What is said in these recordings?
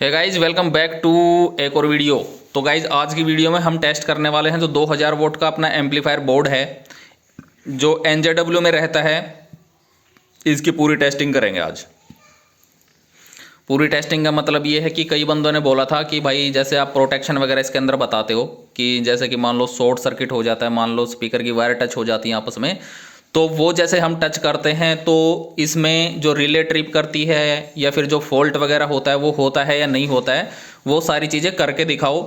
Hey guys welcome back to एक और video. तो गाइज आज की वीडियो में हम टेस्ट करने वाले हैं जो 2000 वोल्ट का अपना एम्पलीफायर बोर्ड है जो NJW में रहता है। इसकी पूरी टेस्टिंग करेंगे आज। पूरी टेस्टिंग का मतलब ये है कि कई बंदों ने बोला था कि भाई जैसे आप प्रोटेक्शन वगैरह इसके अंदर बताते हो कि जैसे कि मान लो शॉर्ट सर्किट हो जाता है, मान लो स्पीकर की वायर टच हो जाती है आपस में, तो वो जैसे हम टच करते हैं तो इसमें जो रिले ट्रिप करती है या फिर जो फॉल्ट वगैरह होता है वो होता है या नहीं होता है, वो सारी चीज़ें करके दिखाओ।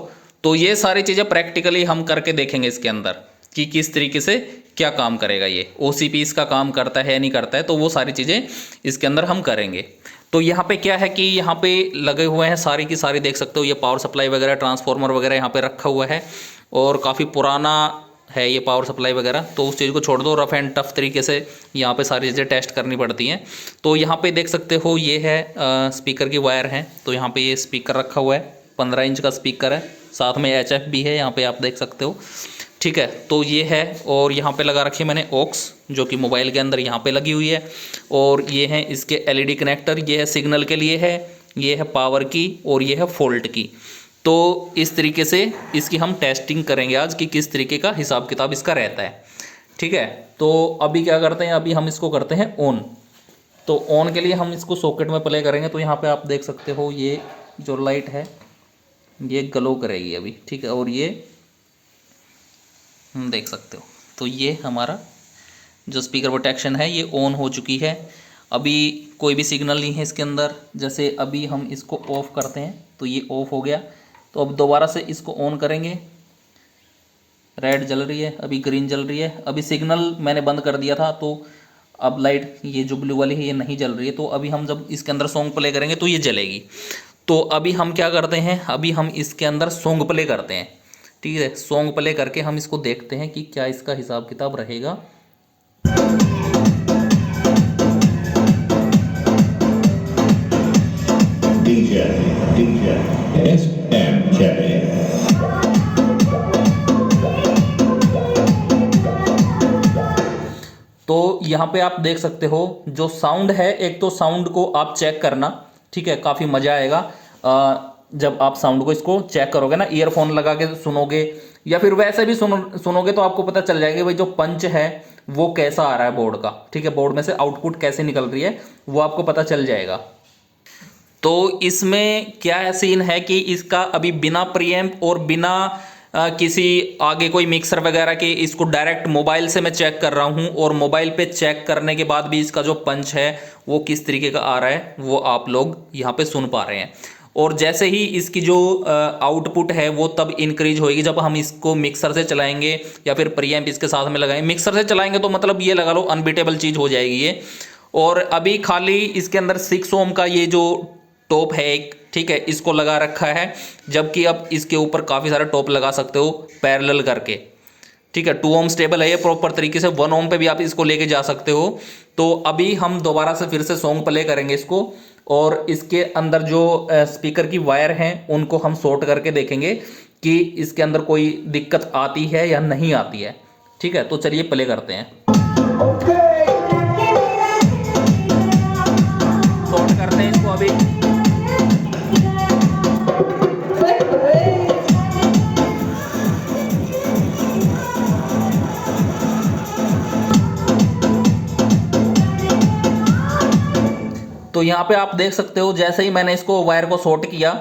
तो ये सारी चीज़ें प्रैक्टिकली हम करके देखेंगे इसके अंदर कि किस तरीके से क्या काम करेगा, ये OCP इसका काम करता है या नहीं करता है, तो वो सारी चीज़ें इसके अंदर हम करेंगे। तो यहाँ पे क्या है कि यहाँ पे लगे हुए हैं सारी की सारी, देख सकते हो ये पावर सप्लाई वगैरह ट्रांसफार्मर वगैरह यहाँ पे रखा हुआ है और काफ़ी पुराना है ये पावर सप्लाई वगैरह। तो उस चीज़ को छोड़ दो, रफ एंड टफ तरीके से यहाँ पे सारी चीज़ें टेस्ट करनी पड़ती हैं। तो यहाँ पे देख सकते हो ये है स्पीकर की वायर है, तो यहाँ पे ये स्पीकर रखा हुआ है, 15 इंच का स्पीकर है, साथ में HF भी है यहाँ पे आप देख सकते हो। ठीक है, तो ये है और यहाँ पे लगा रखी है मैंने ऑक्स जो कि मोबाइल के अंदर यहाँ पे लगी हुई है, और ये हैं इसके LED कनेक्टर, ये है सिग्नल के लिए है, ये है पावर की और ये है फॉल्ट की। तो इस तरीके से इसकी हम टेस्टिंग करेंगे आज कि किस तरीके का हिसाब किताब इसका रहता है। ठीक है, तो अभी क्या करते हैं, अभी हम इसको करते हैं ऑन। तो ऑन के लिए हम इसको सॉकेट में प्ले करेंगे। तो यहाँ पे आप देख सकते हो ये जो लाइट है ये ग्लो करेगी अभी। ठीक है, और ये देख सकते हो, तो ये हमारा जो स्पीकर प्रोटेक्शन है ये ऑन हो चुकी है। अभी कोई भी सिग्नल नहीं है इसके अंदर। जैसे अभी हम इसको ऑफ़ करते हैं तो ये ऑफ़ हो गया। तो अब दोबारा से इसको ऑन करेंगे, रेड जल रही है, अभी ग्रीन जल रही है। अभी सिग्नल मैंने बंद कर दिया था तो अब लाइट ये जो ब्लू वाली है ये नहीं जल रही है। तो अभी हम जब इसके अंदर सॉन्ग प्ले करेंगे तो ये जलेगी। तो अभी हम क्या करते हैं, अभी हम इसके अंदर सॉन्ग प्ले करते हैं। ठीक है, सॉन्ग प्ले करके हम इसको देखते हैं कि क्या इसका हिसाब किताब रहेगा। DJ SMK। तो यहाँ पे आप देख सकते हो जो साउंड है, एक तो साउंड को आप चेक करना। ठीक है, काफ़ी मज़ा आएगा जब आप साउंड को इसको चेक करोगे ना, ईयरफोन लगा के सुनोगे या फिर वैसे भी सुनोगे तो आपको पता चल जाएगा भाई जो पंच है वो कैसा आ रहा है बोर्ड का। ठीक है, बोर्ड में से आउटपुट कैसे निकल रही है वो आपको पता चल जाएगा। तो इसमें क्या सीन है कि इसका अभी बिना प्रीएम्प और बिना किसी आगे कोई मिक्सर वगैरह के इसको डायरेक्ट मोबाइल से मैं चेक कर रहा हूं, और मोबाइल पे चेक करने के बाद भी इसका जो पंच है वो किस तरीके का आ रहा है वो आप लोग यहाँ पे सुन पा रहे हैं। और जैसे ही इसकी जो आउटपुट है वो तब इंक्रीज होएगी जब हम इसको मिक्सर से चलाएंगे या फिर प्रीएम्प इसके साथ में लगाएंगे। मिक्सर से चलाएंगे तो मतलब ये लगा लो अनबीटेबल चीज़ हो जाएगी ये। और अभी खाली इसके अंदर 6 ओम का ये जो टॉप है एक, ठीक है, इसको लगा रखा है, जबकि अब इसके ऊपर काफ़ी सारे टॉप लगा सकते हो पैरेलल करके। ठीक है, 2 ओम स्टेबल है ये प्रॉपर तरीके से, 1 ओम पे भी आप इसको लेके जा सकते हो। तो अभी हम दोबारा से फिर से सॉन्ग प्ले करेंगे इसको, और इसके अंदर जो स्पीकर की वायर हैं उनको हम शॉर्ट करके देखेंगे कि इसके अंदर कोई दिक्कत आती है या नहीं आती है। ठीक है, तो चलिए प्ले करते हैं। शॉर्ट करते हैं इसको अभी। तो यहाँ पे आप देख सकते हो जैसे ही मैंने इसको वायर को शॉर्ट किया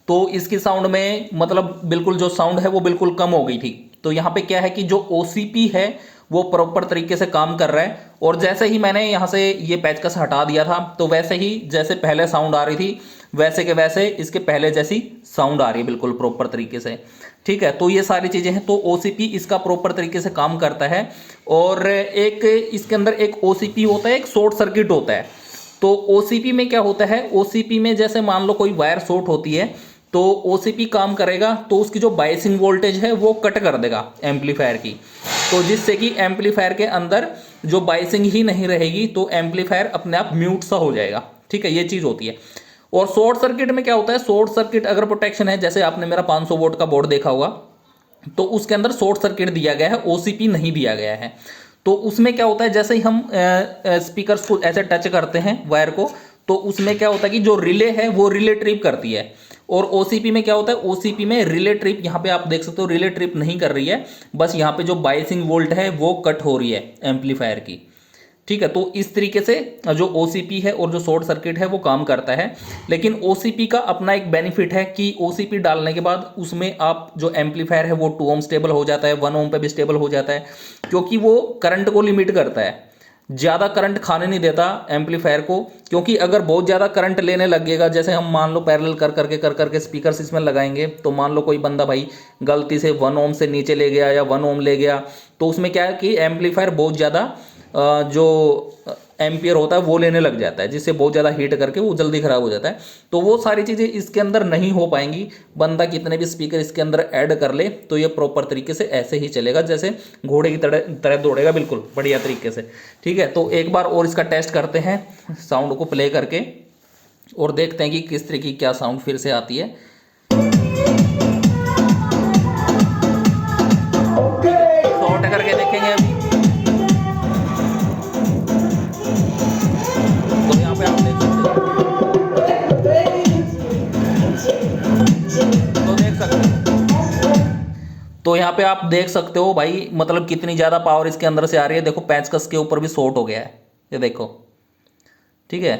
तो इसकी साउंड में मतलब बिल्कुल जो साउंड है वो बिल्कुल कम हो गई थी। तो यहाँ पे क्या है कि जो OCP है वो प्रॉपर तरीके से काम कर रहा है, और जैसे ही मैंने यहाँ से ये पेचकस हटा दिया था तो वैसे ही जैसे पहले साउंड आ रही थी वैसे के वैसे इसके पहले जैसी साउंड आ रही है बिल्कुल प्रॉपर तरीके से। ठीक है, तो ये सारी चीज़ें हैं। तो OCP इसका प्रॉपर तरीके से काम करता है। और एक इसके अंदर एक OCP होता है, एक शॉर्ट सर्किट होता है। तो OCP में क्या होता है, OCP में जैसे मान लो कोई वायर शॉर्ट होती है तो OCP काम करेगा तो उसकी जो बायसिंग वोल्टेज है वो कट कर देगा एम्पलीफायर की, तो जिससे कि एम्पलीफायर के अंदर जो बायसिंग ही नहीं रहेगी तो एम्पलीफायर अपने आप म्यूट सा हो जाएगा। ठीक है, ये चीज़ होती है। और शॉर्ट सर्किट में क्या होता है, शॉर्ट सर्किट अगर प्रोटेक्शन है, जैसे आपने मेरा 500 वोल्ट का बोर्ड देखा होगा तो उसके अंदर शॉर्ट सर्किट दिया गया है, OCP नहीं दिया गया है। तो उसमें क्या होता है, जैसे ही हम स्पीकर्स को ऐसे टच करते हैं वायर को, तो उसमें क्या होता है कि जो रिले है वो रिले ट्रिप करती है, और ओसीपी में क्या होता है, ओसीपी में रिले ट्रिप, यहाँ पे आप देख सकते हो रिले ट्रिप नहीं कर रही है, बस यहाँ पे जो बायसिंग वोल्ट है वो कट हो रही है एम्पलीफायर की। ठीक है, तो इस तरीके से जो ओसीपी है और जो शॉर्ट सर्किट है वो काम करता है। लेकिन ओसीपी का अपना एक बेनिफिट है कि ओसीपी डालने के बाद उसमें आप जो एम्पलीफायर है वो 2 ओम स्टेबल हो जाता है, 1 ओम पे भी स्टेबल हो जाता है, क्योंकि वो करंट को लिमिट करता है, ज़्यादा करंट खाने नहीं देता एम्पलीफायर को। क्योंकि अगर बहुत ज़्यादा करंट लेने लगेगा, जैसे हम मान लो पैरेलल कर करके स्पीकर्स इसमें लगाएंगे, तो मान लो कोई बंदा भाई गलती से 1 ओम से नीचे ले गया या 1 ओम ले गया, तो उसमें क्या है कि एम्पलीफायर बहुत ज़्यादा जो एम्पियर होता है वो लेने लग जाता है, जिससे बहुत ज़्यादा हीट करके वो जल्दी ख़राब हो जाता है। तो वो सारी चीज़ें इसके अंदर नहीं हो पाएंगी। बंदा कितने भी स्पीकर इसके अंदर ऐड कर ले तो ये प्रॉपर तरीके से ऐसे ही चलेगा, जैसे घोड़े की तरह दौड़ेगा, बिल्कुल बढ़िया तरीके से। ठीक है, तो एक बार और इसका टेस्ट करते हैं साउंड को प्ले करके और देखते हैं कि किस तरीके की क्या साउंड फिर से आती है। शॉर्ट करके देखेंगे अभी। तो यहाँ पे आप देख सकते हो, तो यहाँ पे आप देख सकते हो भाई, मतलब कितनी ज़्यादा पावर इसके अंदर से आ रही है। देखो पेचकस के ऊपर भी शॉर्ट हो गया है, ये देखो। ठीक है,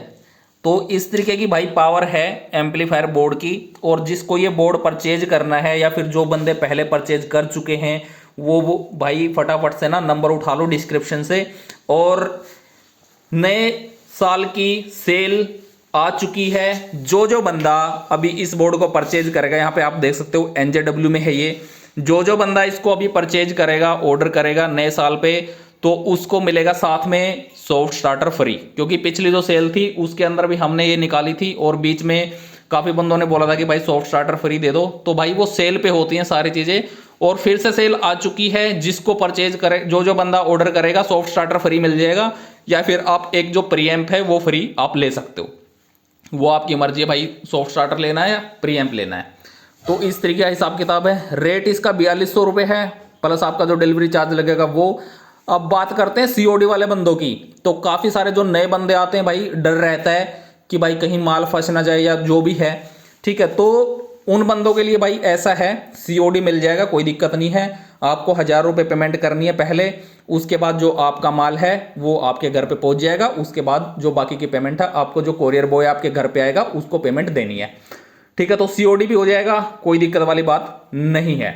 तो इस तरीके की भाई पावर है एम्पलीफायर बोर्ड की। और जिसको ये बोर्ड परचेज करना है या फिर जो बंदे पहले परचेज कर चुके हैं वो भाई फटाफट से ना नंबर उठा लो डिस्क्रिप्शन से। और नए साल की सेल आ चुकी है, जो बंदा अभी इस बोर्ड को परचेज करेगा, यहाँ पे आप देख सकते हो NJW में है ये, जो बंदा इसको अभी परचेज करेगा, ऑर्डर करेगा नए साल पे, तो उसको मिलेगा साथ में सॉफ्ट स्टार्टर फ्री। क्योंकि पिछली जो सेल थी उसके अंदर भी हमने ये निकाली थी और बीच में काफ़ी बंदों ने बोला था कि भाई सॉफ्ट स्टार्टर फ्री दे दो, तो भाई वो सेल पे होती हैं सारी चीज़ें। और फिर से सेल आ चुकी है, जिसको परचेज करे, जो बंदा ऑर्डर करेगा सॉफ्ट स्टार्टर फ्री मिल जाएगा, या फिर आप एक जो प्रीएम्प है वो फ्री आप ले सकते हो, वो आपकी मर्जी है भाई, सॉफ्ट स्टार्टर लेना है या प्रीएम्प लेना है। तो इस तरीके का हिसाब किताब है। रेट इसका 4200 रुपये है, प्लस आपका जो डिलीवरी चार्ज लगेगा वो। अब बात करते हैं सीओडी वाले बंदों की। तो काफ़ी सारे जो नए बंदे आते हैं भाई, डर रहता है कि भाई कहीं माल फंस ना जाए या जो भी है। ठीक है, तो उन बंदों के लिए भाई ऐसा है, सीओडी मिल जाएगा, कोई दिक्कत नहीं है। आपको 1000 रुपये पेमेंट करनी है पहले, उसके बाद जो आपका माल है वो आपके घर पे पहुंच जाएगा। उसके बाद जो बाकी की पेमेंट है आपको जो कोरियर बॉय आपके घर पे आएगा उसको पेमेंट देनी है। ठीक है, तो सीओडी भी हो जाएगा, कोई दिक्कत वाली बात नहीं है।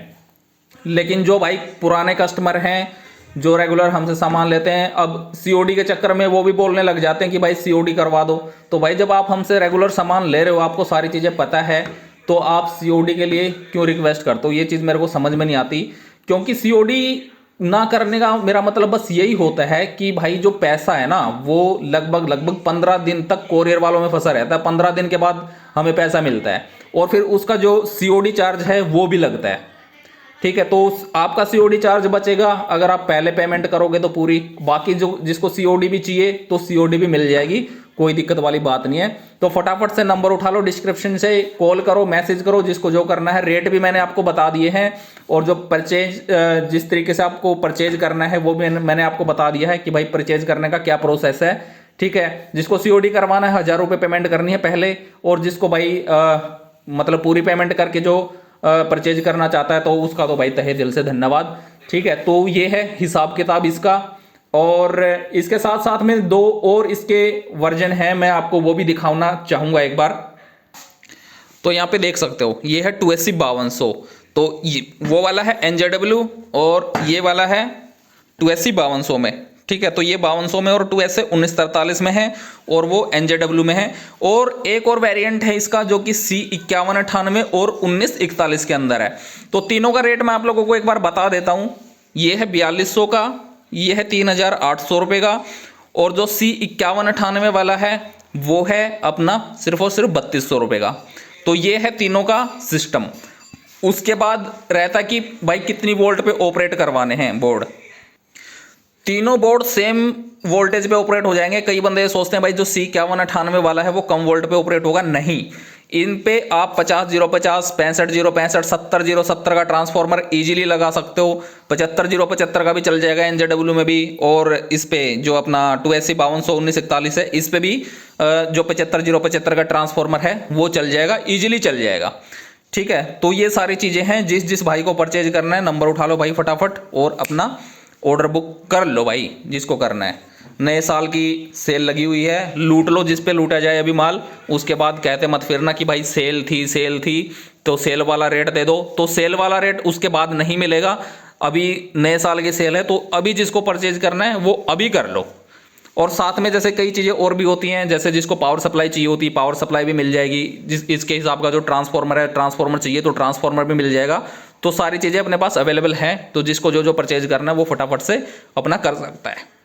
लेकिन जो भाई पुराने कस्टमर हैं, जो रेगुलर हमसे सामान लेते हैं, अब सीओडी के चक्कर में वो भी बोलने लग जाते हैं कि भाई सीओडी करवा दो। तो भाई जब आप हमसे रेगुलर सामान ले रहे हो, आपको सारी चीज़ें पता है, तो आप सीओडी के लिए क्यों रिक्वेस्ट करते हो? ये चीज़ मेरे को समझ में नहीं आती। क्योंकि सीओडी ना करने का मेरा मतलब बस यही होता है कि भाई जो पैसा है ना वो लगभग 15 दिन तक कोरियर वालों में फंसा रहता है। 15 दिन के बाद हमें पैसा मिलता है और फिर उसका जो सीओडी चार्ज है वो भी लगता है। ठीक है, तो आपका सीओडी चार्ज बचेगा अगर आप पहले पेमेंट करोगे तो पूरी। बाकी जो जिसको सीओडी भी चाहिए तो सीओडी भी मिल जाएगी, कोई दिक्कत वाली बात नहीं है। तो फटाफट से नंबर उठा लो, डिस्क्रिप्शन से कॉल करो, मैसेज करो, जिसको जो करना है। रेट भी मैंने आपको बता दिए हैं और जो परचेज, जिस तरीके से आपको परचेज करना है वो भी मैंने आपको बता दिया है कि भाई परचेज करने का क्या प्रोसेस है। ठीक है, जिसको सीओडी करवाना है 1000 रुपये पेमेंट करनी है पहले, और जिसको भाई मतलब पूरी पेमेंट करके जो परचेज करना चाहता है तो उसका तो भाई तहे दिल से धन्यवाद। ठीक है, तो ये है हिसाब किताब इसका। और इसके साथ साथ में 2 और इसके वर्जन हैं, मैं आपको वो भी दिखाना चाहूंगा एक बार। तो यहाँ पे देख सकते हो, ये है 280 5200, तो ये वो वाला है NJW और ये वाला है 280 5200 में। ठीक है, तो ये 5200 में और 2S 1943 में है और वो NJW में है। और एक और वेरिएंट है इसका जो कि C5198 और 1941 के अंदर है। तो तीनों का रेट मैं आप लोगों को एक बार बता देता हूँ। ये है 4200 का, ये है 3800 रुपये का, और जो C5198 वाला है वो है अपना सिर्फ और सिर्फ 3200 रुपये का। तो ये है तीनों का सिस्टम। उसके बाद रहता कि भाई कितनी वोल्ट पे ऑपरेट करवाने हैं बोर्ड। तीनों बोर्ड सेम वोल्टेज पे ऑपरेट हो जाएंगे। कई बंदे सोचते हैं भाई जो C5198 वाला है वो कम वोल्ट पे ऑपरेट होगा, नहीं, इन पे आप 50-050, 65-065, 70-070 का ट्रांसफार्मर इजीली लगा सकते हो। 75-075 का भी चल जाएगा एनजेडब्ल्यू में भी। और इस पे जो अपना 280 5200 1941 है, इस पे भी जो 75-075 का ट्रांसफार्मर है वो चल जाएगा, इजीली चल जाएगा। ठीक है, तो ये सारी चीजें हैं। जिस जिस भाई को परचेज करना है नंबर उठा लो भाई फटाफट और अपना ऑर्डर बुक कर लो भाई, जिसको करना है। नए साल की सेल लगी हुई है, लूट लो जिस पे लूटा जाए अभी माल। उसके बाद कहते मत फिरना कि भाई सेल थी तो सेल वाला रेट दे दो। तो सेल वाला रेट उसके बाद नहीं मिलेगा। अभी नए साल की सेल है तो अभी जिसको परचेज करना है वो अभी कर लो। और साथ में जैसे कई चीज़ें और भी होती हैं, जैसे जिसको पावर सप्लाई चाहिए होती है पावर सप्लाई भी मिल जाएगी। जिस इसके हिसाब का जो ट्रांसफार्मर है, ट्रांसफार्मर चाहिए तो ट्रांसफार्मर भी मिल जाएगा। तो सारी चीज़ें अपने पास अवेलेबल हैं। तो जिसको जो जो परचेज करना है वो फटाफट से अपना कर सकता है।